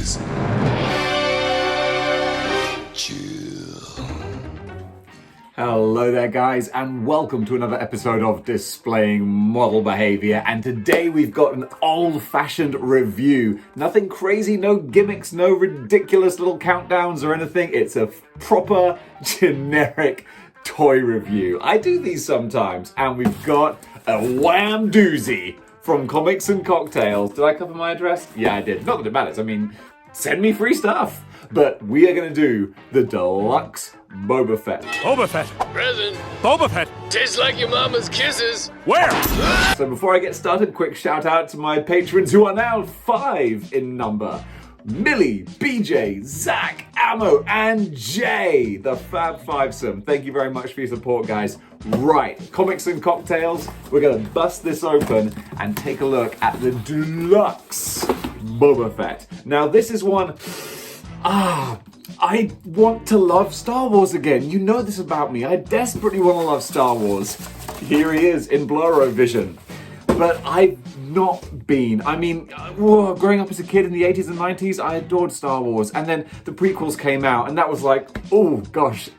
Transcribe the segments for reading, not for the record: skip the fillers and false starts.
please. Chill. Hello there guys, and welcome to another episode of Displaying Model Behavior. And today we've got an old-fashioned review. Nothing crazy, no gimmicks, no ridiculous little countdowns or anything. It's a proper generic toy review. I do these sometimes, and we've got a wham doozy from Comics and Cocktails. Did I cover my address? Yeah, I did. Not that it matters. I mean, send me free stuff. But we are going to do the Deluxe Boba Fett. Boba Fett. Present. Boba Fett. Tastes like your mama's kisses. Where? So before I get started, quick shout out to my patrons who are now 5 in number. Millie, BJ, Zach, Ammo, and Jay, the Fab Fivesome. Thank you very much for your support, guys. Right, Comics and Cocktails. We're going to bust this open and take a look at the Deluxe Boba Fett. Now, this is one... I want to love Star Wars again. You know this about me. I desperately want to love Star Wars. Here he is in Bluro Vision. But I've not been. I mean, growing up as a kid in the 80s and 90s, I adored Star Wars. And then the prequels came out, and that was like, oh gosh,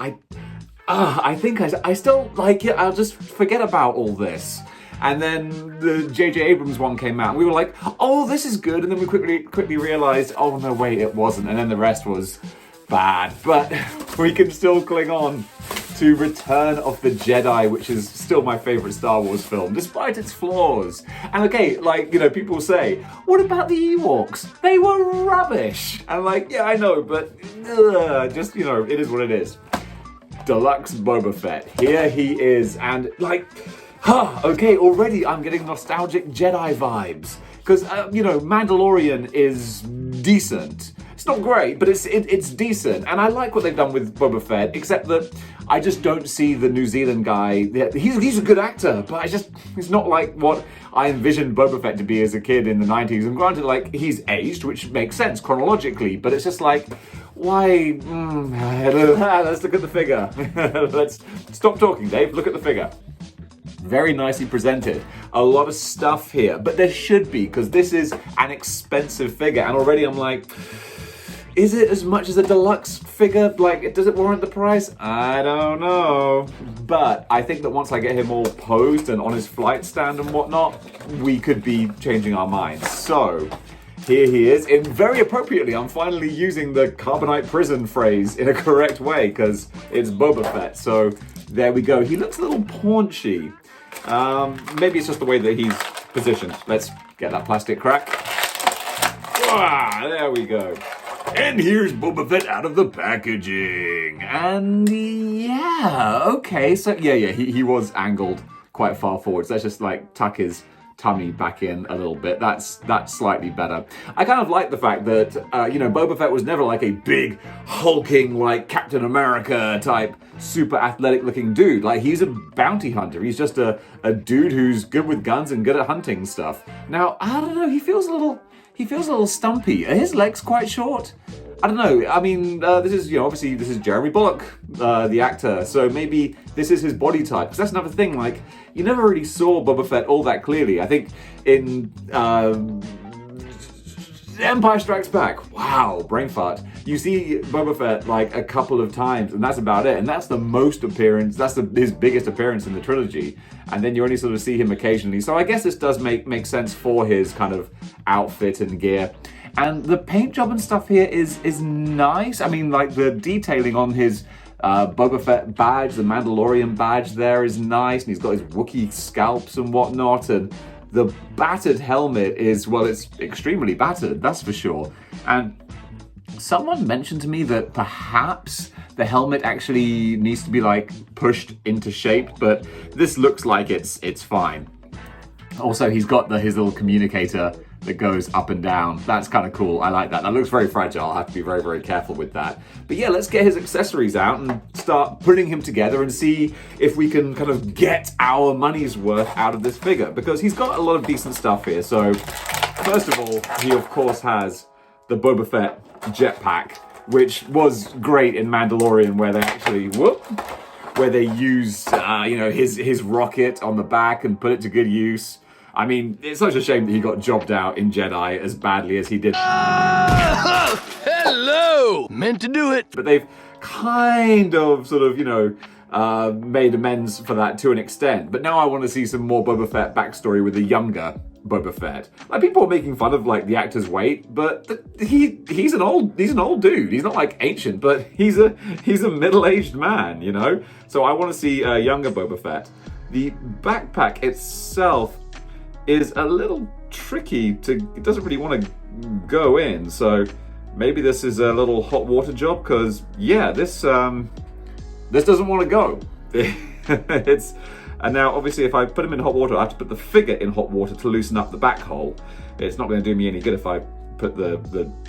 I think I still like it. I'll just forget about all this. And then the J.J. Abrams one came out, and we were like, oh, this is good. And then we quickly realized, oh no, wait, it wasn't. And then the rest was bad. But we can still cling on to Return of the Jedi, which is still my favorite Star Wars film, despite its flaws. And okay, like, you know, people say, what about the Ewoks? They were rubbish. And like, yeah, I know, but just, you know, it is what it is. Deluxe Boba Fett. Here he is, and like... okay, already I'm getting nostalgic Jedi vibes. Because, you know, Mandalorian is decent. It's not great, but it's decent. And I like what they've done with Boba Fett, except that I just don't see the New Zealand guy. He's a good actor, but he's not like what I envisioned Boba Fett to be as a kid in the 90s. And granted, like, he's aged, which makes sense chronologically, but it's just like, why? Let's look at the figure. Let's stop talking, Dave. Look at the figure. Very nicely presented. A lot of stuff here, but there should be, because this is an expensive figure, and already I'm like, is it as much as a deluxe figure? Like, does it warrant the price? I don't know. But I think that once I get him all posed and on his flight stand and whatnot, we could be changing our minds. So, here he is, and very appropriately, I'm finally using the Carbonite Prison phrase in a correct way, because it's Boba Fett. So, there we go. He looks a little paunchy. Maybe it's just the way that he's positioned. Let's get that plastic crack. There we go. And here's Boba Fett out of the packaging. And yeah, okay. So yeah, he was angled quite far forward. So let's just like tuck his tummy back in a little bit. That's slightly better. I kind of like the fact that, you know, Boba Fett was never like a big, hulking, like Captain America type, super athletic looking dude. Like, he's a bounty hunter. He's just a dude who's good with guns and good at hunting stuff. Now, I don't know, he feels a little stumpy. Are his legs quite short? I don't know. I mean, this is, you know, obviously this is Jeremy Bulloch, the actor, so maybe this is his body type. Because that's another thing, like, you never really saw Boba Fett all that clearly. I think in Empire Strikes Back, wow, brain fart, you see Boba Fett like a couple of times, and that's about it. And that's the most appearance, that's his biggest appearance in the trilogy. And then you only sort of see him occasionally. So I guess this does make sense for his kind of outfit and gear. And the paint job and stuff here is nice. I mean, like, the detailing on his Boba Fett badge, the Mandalorian badge there is nice. And he's got his Wookiee scalps and whatnot. And the battered helmet is, well, it's extremely battered, that's for sure. And someone mentioned to me that perhaps the helmet actually needs to be, like, pushed into shape. But this looks like it's fine. Also, he's got his little communicator that goes up and down. That's kind of cool. I like that. That looks very fragile. I'll have to be very, very careful with that. But yeah, let's get his accessories out and start putting him together and see if we can kind of get our money's worth out of this figure, because he's got a lot of decent stuff here. So first of all, he of course has the Boba Fett jetpack, which was great in Mandalorian, where they actually where they use you know, his rocket on the back and put it to good use. I mean, it's such a shame that he got jobbed out in Jedi as badly as he did. Hello! Meant to do it. But they've kind of sort of, made amends for that to an extent. But now I want to see some more Boba Fett backstory with the younger Boba Fett. Like, people are making fun of like the actor's weight, but he's an old dude. He's not like ancient, but he's a middle-aged man, you know? So I want to see a younger Boba Fett. The backpack itself is a little tricky it doesn't really want to go in, so maybe this is a little hot water job, because yeah, this doesn't want to go. And now obviously if I put him in hot water, I have to put the figure in hot water to loosen up the back hole. It's not going to do me any good if I put the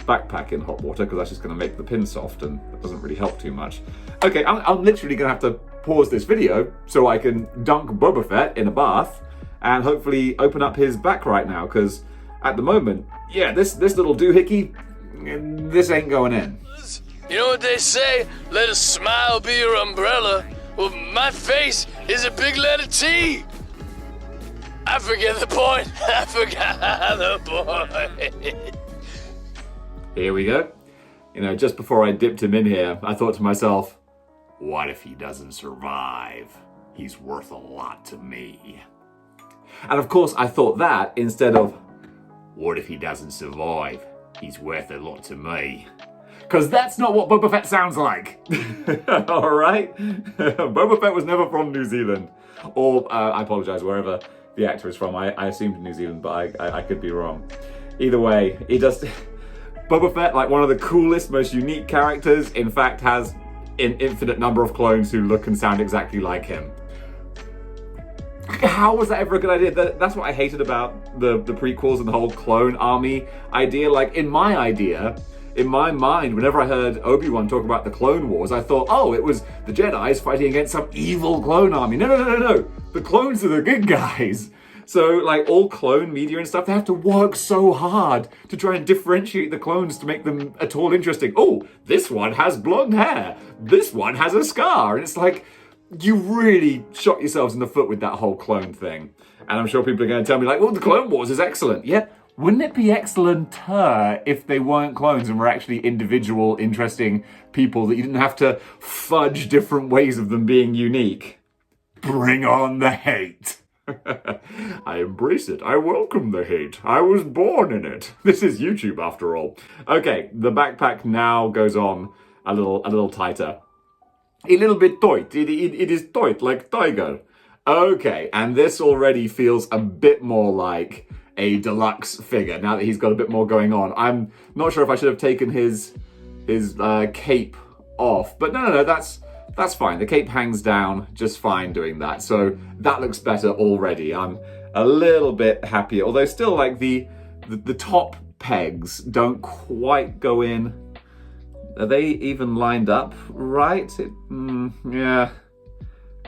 backpack in hot water, because that's just going to make the pin soft, and that doesn't really help too much. Okay, I'm literally going to have to pause this video so I can dunk Boba Fett in a bath and hopefully open up his back right now, because at the moment, yeah, this little doohickey, this ain't going in. You know what they say? Let a smile be your umbrella. Well, my face is a big letter T. I forget the point. I forgot the point. Here we go. Just before I dipped him in here, I thought to myself, what if he doesn't survive? He's worth a lot to me. And of course, I thought that instead of, what if he doesn't survive? He's worth a lot to me. Because that's not what Boba Fett sounds like. All right? Boba Fett was never from New Zealand. Or, I apologize, wherever the actor is from. I assumed New Zealand, but I could be wrong. Either way, he does... Boba Fett, like one of the coolest, most unique characters, in fact, has an infinite number of clones who look and sound exactly like him. How was that ever a good idea? That's what I hated about the prequels and the whole clone army idea. Like, in my mind, whenever I heard Obi-Wan talk about the Clone Wars, I thought, oh, it was the Jedis fighting against some evil clone army. No. The clones are the good guys. So, like, all clone media and stuff, they have to work so hard to try and differentiate the clones to make them at all interesting. Oh, this one has blonde hair. This one has a scar. And it's like, you really shot yourselves in the foot with that whole clone thing. And I'm sure people are going to tell me, like, well, the Clone Wars is excellent. Yeah. Wouldn't it be excellenter if they weren't clones and were actually individual, interesting people that you didn't have to fudge different ways of them being unique? Bring on the hate. I embrace it. I welcome the hate. I was born in it. This is YouTube after all. Okay, the backpack now goes on a little tighter. A little bit tight. It is tight, like tiger. Okay, and this already feels a bit more like a deluxe figure now that he's got a bit more going on. I'm not sure if I should have taken his cape off, but no, that's fine. The cape hangs down just fine doing that, so that looks better already. I'm a little bit happier, although still, like, the top pegs don't quite go in. Are they even lined up right? Yeah.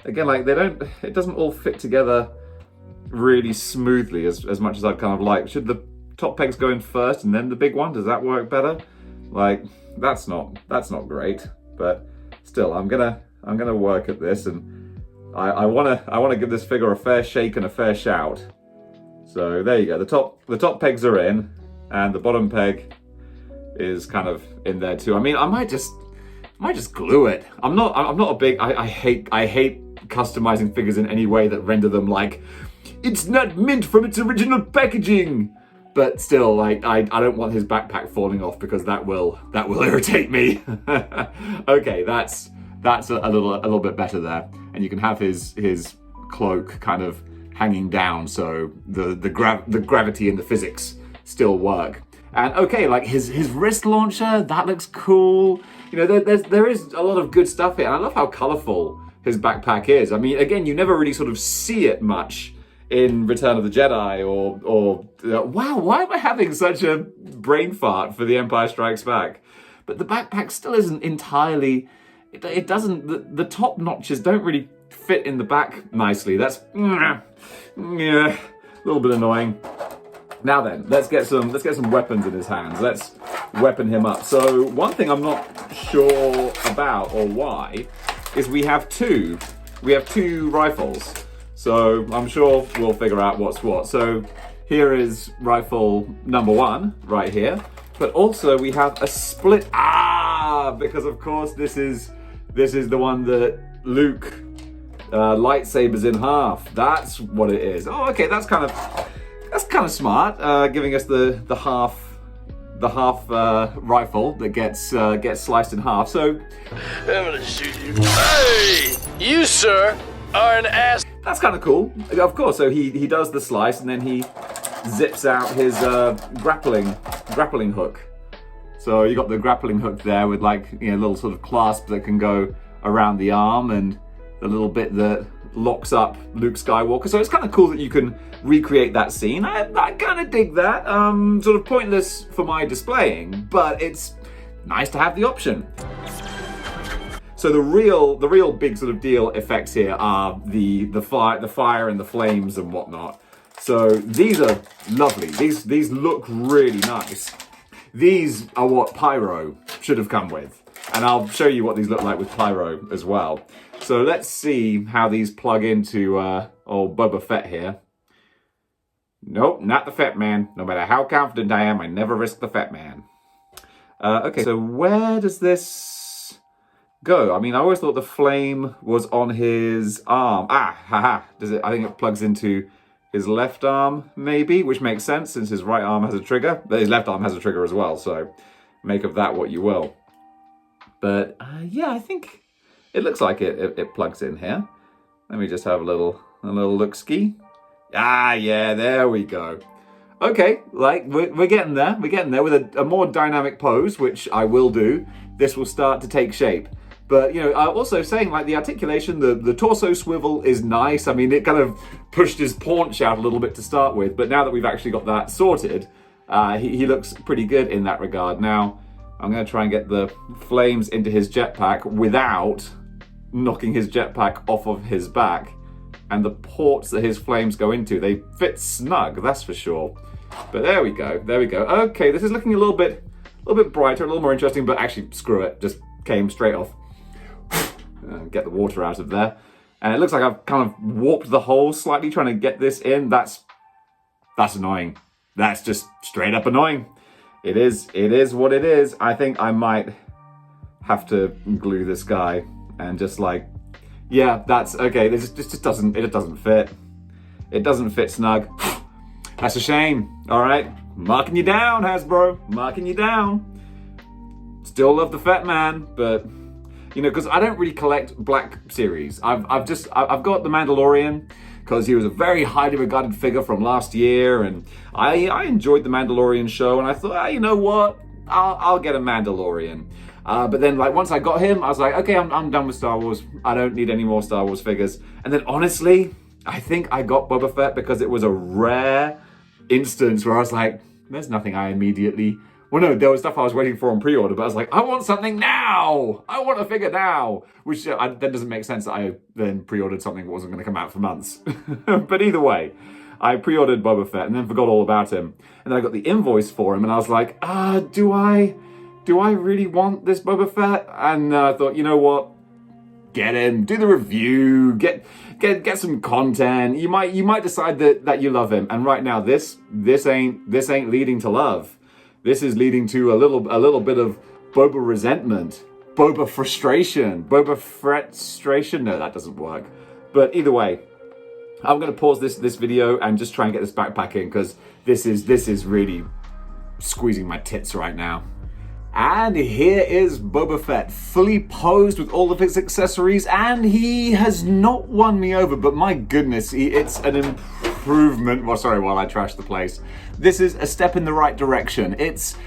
Again, like, it doesn't all fit together really smoothly as much as I'd kind of like. Should the top pegs go in first and then the big one? Does that work better? Like, that's not great, but still, I'm gonna work at this, and I wanna give this figure a fair shake and a fair shout. So there you go. The top pegs are in, and the bottom peg is kind of in there too. I mean, I might just glue it. I'm not a big. I hate customizing figures in any way that render them like it's not mint from its original packaging. But still, like, I don't want his backpack falling off, because that will irritate me. Okay, that's a little bit better there, and you can have his cloak kind of hanging down, so the gravity and the physics still work. And okay, like his wrist launcher, that looks cool. You know, there is a lot of good stuff here, and I love how colourful his backpack is. I mean, again, you never really sort of see it much in Return of the Jedi or wow, why am I having such a brain fart for The Empire Strikes Back? But the backpack still isn't entirely, it doesn't, the top notches don't really fit in the back nicely. That's, yeah, a little bit annoying. Now then, let's get some weapons in his hands. Let's weapon him up. So one thing I'm not sure about, or why, is we have two rifles. So I'm sure we'll figure out what's what. So here is rifle number 1 right here. But also we have a split, because of course this is the one that Luke lightsabers in half. That's what it is. Oh, okay, that's kind of smart, giving us the half rifle that gets sliced in half. So I'm gonna shoot you. Hey, you sir are an ass. that's kind of cool. Of course. So he does the slice and then he zips out his grappling hook. So you got the grappling hook there with like, you know, little sort of clasp that can go around the arm and the little bit that locks up Luke Skywalker. So it's kind of cool that you can recreate that scene. I kind of dig that. Sort of pointless for my displaying, but it's nice to have the option. So the real big sort of deal effects here are the fire and the flames and whatnot. So these are lovely. These look really nice. These are what Pyro should have come with. And I'll show you what these look like with Pyro as well. So let's see how these plug into old Boba Fett here. Nope, not the Fett Man. No matter how confident I am, I never risk the Fett Man. Okay, so where does this go? I mean, I always thought the flame was on his arm. Does it? I think it plugs into his left arm, maybe, which makes sense since his right arm has a trigger. But his left arm has a trigger as well, so make of that what you will. But yeah, I think it looks like it plugs in here. Let me just have a little look-ski. Yeah, there we go. Okay, like we're getting there. We're getting there with a more dynamic pose, which I will do. This will start to take shape. But, you know, also saying, like, the articulation, the torso swivel is nice. I mean, it kind of pushed his paunch out a little bit to start with. But now that we've actually got that sorted, he looks pretty good in that regard. Now, I'm going to try and get the flames into his jetpack without knocking his jetpack off of his back. And the ports that his flames go into, they fit snug, that's for sure. But there we go, there we go. Okay, this is looking a little bit brighter, a little more interesting, but actually, screw it, just came straight off. Get the water out of there. And it looks like I've kind of warped the hole slightly trying to get this in. That's annoying. That's just straight up annoying. It is what it is. I think I might have to glue this guy and just like, yeah, that's okay. This just doesn't fit. It doesn't fit snug. That's a shame. All right, marking you down, Hasbro. Marking you down. Still love the Fett Man, but you know, because I don't really collect Black Series. I've got the Mandalorian because he was a very highly regarded figure from last year, and I enjoyed the Mandalorian show, and I thought, you know what, I'll get a Mandalorian. But then, like, once I got him, I was like, okay, I'm done with Star Wars. I don't need any more Star Wars figures. And then, honestly, I think I got Boba Fett because it was a rare instance where I was like, there's nothing I immediately... Well, no, there was stuff I was waiting for on pre-order, but I was like, I want something now! I want a figure now! Which that doesn't make sense that I then pre-ordered something that wasn't going to come out for months. But either way, I pre-ordered Boba Fett and then forgot all about him. And then I got the invoice for him and I was like, do I really want this Boba Fett? And I thought, you know what? Get him, do the review, get some content. You might decide that you love him. And right now, this ain't leading to love. This is leading to a little bit of Boba resentment, Boba frustration, Boba fretstration. No, that doesn't work. But either way, I'm going to pause this video and just try and get this backpack in because this is really squeezing my tits right now. And here is Boba Fett, fully posed with all of his accessories, and he has not won me over, but my goodness, it's an improvement. Well, sorry, while I trash the place. This is a step in the right direction. It's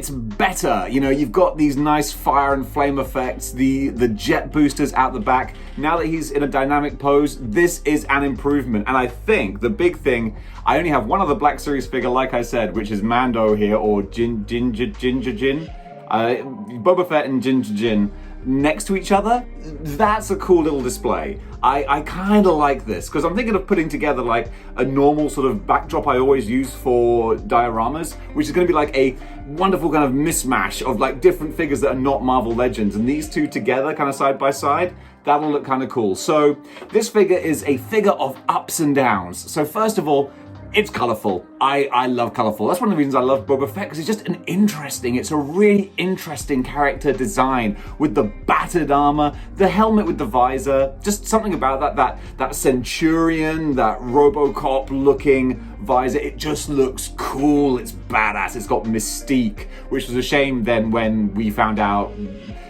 better. You know, you've got these nice fire and flame effects, the jet boosters out the back. Now that he's in a dynamic pose, this is an improvement. And I think the big thing, I only have one other Black Series figure, like I said, which is Mando here, or Ginger Jin. Boba Fett and Ginger Jin. next to each other, that's a cool little display. I kind of like this because I'm thinking of putting together like a normal sort of backdrop I always use for dioramas, which is going to be like a wonderful kind of mismatch of like different figures that are not Marvel Legends, and these two together kind of side by side, that'll look kind of cool. So this figure is a figure of ups and downs. So first of all, it's colorful. I love colorful. That's one of the reasons I love Boba Fett, because it's just it's a really interesting character design with the battered armor, the helmet with the visor, just something about that Centurion, that Robocop looking visor. It just looks cool. It's badass. It's got mystique, which was a shame then when we found out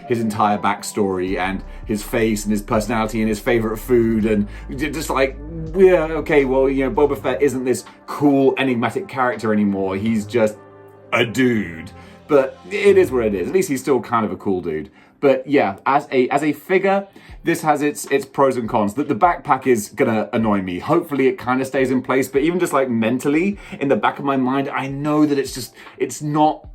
his entire backstory and his face and his personality and his favorite food, and just like, yeah, okay, well, you know, Boba Fett isn't this cool enigmatic character anymore. He's just a dude. But it is what it is. At least he's still kind of a cool dude. But yeah, as a figure, this has its pros and cons. That the backpack is gonna annoy me. Hopefully it kind of stays in place, but even just like mentally, in the back of my mind, I know that it's not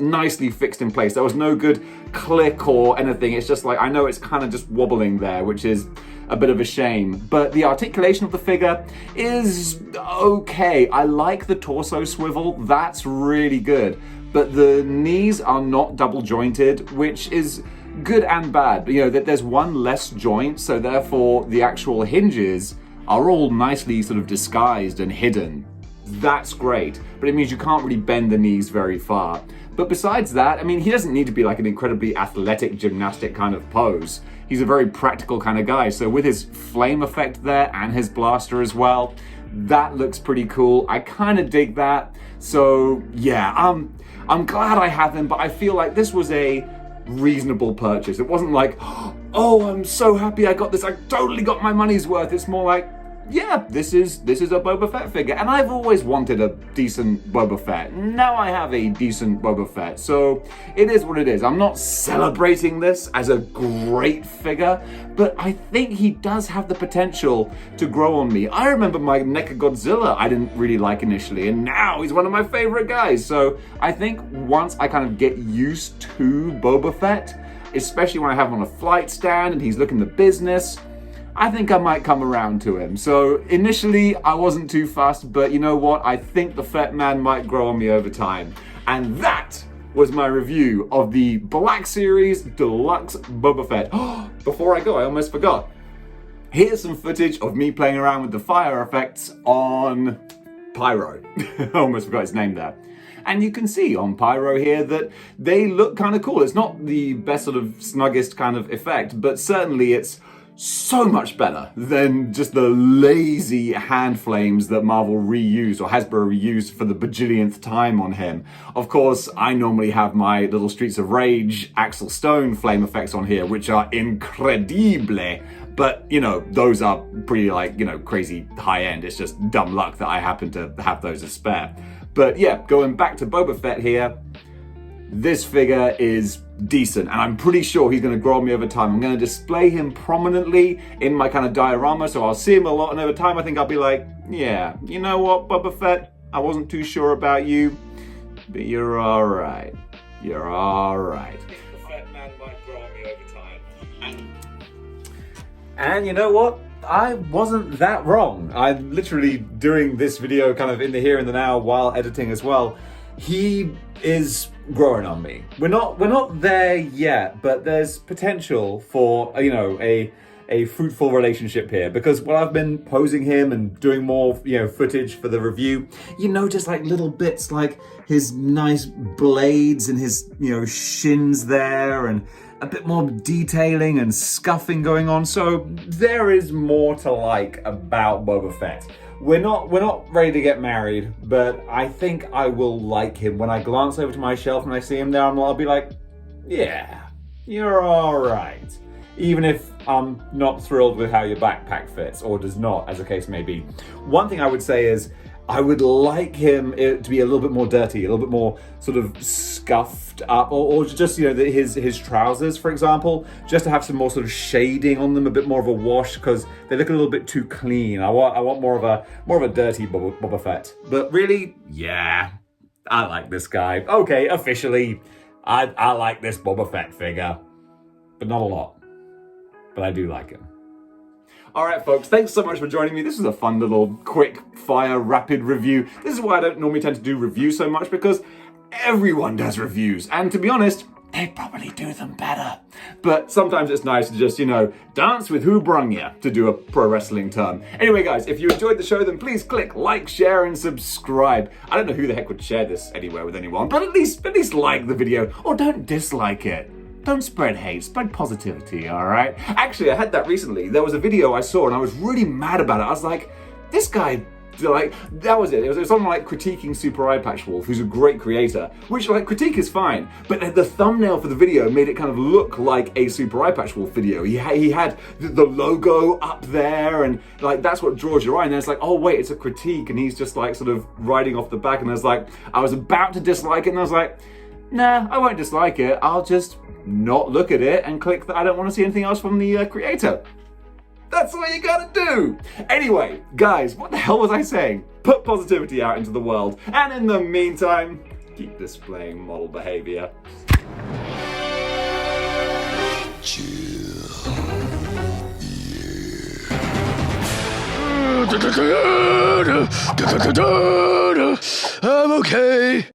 nicely fixed in place. There was no good click or anything. It's just like, I know it's kind of just wobbling there, which is a bit of a shame. But the articulation of the figure is okay. I like the torso swivel. That's really good. But the knees are not double jointed, which is good and bad. But, you know, that there's one less joint, so therefore the actual hinges are all nicely sort of disguised and hidden. That's great, but it means you can't really bend the knees very far. But besides that, I mean, he doesn't need to be like an incredibly athletic, gymnastic kind of pose. He's a very practical kind of guy. So with his flame effect there and his blaster as well, that looks pretty cool. I kind of dig that. So yeah, I'm glad I have him, but I feel like this was a reasonable purchase. It wasn't like, oh, I'm so happy I got this. I totally got my money's worth. It's more like, yeah, this is a Boba Fett figure, and I've always wanted a decent Boba Fett. Now I have a decent Boba Fett, so it is what it is. I'm not celebrating this as a great figure, but I think he does have the potential to grow on me. I remember my Mechagodzilla I didn't really like initially, and now he's one of my favorite guys. So I think once I kind of get used to Boba Fett, especially when I have him on a flight stand and he's looking the business, I think I might come around to him. So initially I wasn't too fussed, but you know what? I think the Fett Man might grow on me over time. And that was my review of the Black Series Deluxe Boba Fett. Before I go, I almost forgot. Here's some footage of me playing around with the fire effects on Pyro. I almost forgot his name there. And you can see on Pyro here that they look kind of cool. It's not the best sort of snuggest kind of effect, but certainly it's so much better than just the lazy hand flames that Marvel reused or Hasbro reused for the bajillionth time on him. Of course, I normally have my little Streets of Rage Axel Stone flame effects on here, which are incredible. But, you know, those are pretty, like, you know, crazy high end. It's just dumb luck that I happen to have those as spare. But yeah, going back to Boba Fett here, this figure is decent, and I'm pretty sure he's going to grow on me over time. I'm going to display him prominently in my kind of diorama, so I'll see him a lot, and over time I think I'll be like, yeah, you know what, Boba Fett, I wasn't too sure about you, but you're alright. You're alright. The Fett Man might grow on me over time. And you know what? I wasn't that wrong. I'm literally doing this video kind of in the here and the now while editing as well. He is growing on me. We're not there yet, but there's potential for, you know, a fruitful relationship here, because while I've been posing him and doing more, you know, footage for the review, you notice like little bits like his nice blades and his, you know, shins there, and a bit more detailing and scuffing going on. So there is more to like about Boba Fett. We're not ready to get married, but I think I will like him. When I glance over to my shelf and I see him there, I'll be like, yeah, you're all right. Even if I'm not thrilled with how your backpack fits, or does not, as the case may be. One thing I would say is, I would like him to be a little bit more dirty, a little bit more sort of scuffed up, or just, you know, his trousers, for example, just to have some more sort of shading on them, a bit more of a wash, because they look a little bit too clean. I want more of a dirty Boba Fett. But really, yeah, I like this guy. Okay, officially, I like this Boba Fett figure. but not a lot. But I do like him. Alright folks, thanks so much for joining me. This was a fun little quick fire rapid review. This is why I don't normally tend to do reviews so much, because everyone does reviews, and to be honest, they probably do them better. But sometimes it's nice to just, dance with who brung ya, to do a pro wrestling term. Anyway guys, if you enjoyed the show, then please click like, share, and subscribe. I don't know who the heck would share this anywhere with anyone, but at least like the video, or don't dislike it. Don't spread hate, spread positivity, alright? Actually, I had that recently. There was a video I saw and I was really mad about it. I was like, this guy, that was it. It was someone critiquing Super Eye Patch Wolf, who's a great creator, which critique is fine, but the thumbnail for the video made it kind of look like a Super Eye Patch Wolf video. He had the logo up there, and that's what draws your eye, and then it's like, oh wait, it's a critique, and he's just sort of riding off the back, and I was about to dislike it, and I was like, nah, I won't dislike it, I'll just not look at it and click that I don't want to see anything else from the creator. That's what you gotta do. Anyway, guys, what the hell was I saying? Put positivity out into the world, and in the meantime, keep displaying model behavior. Chill. I'm okay.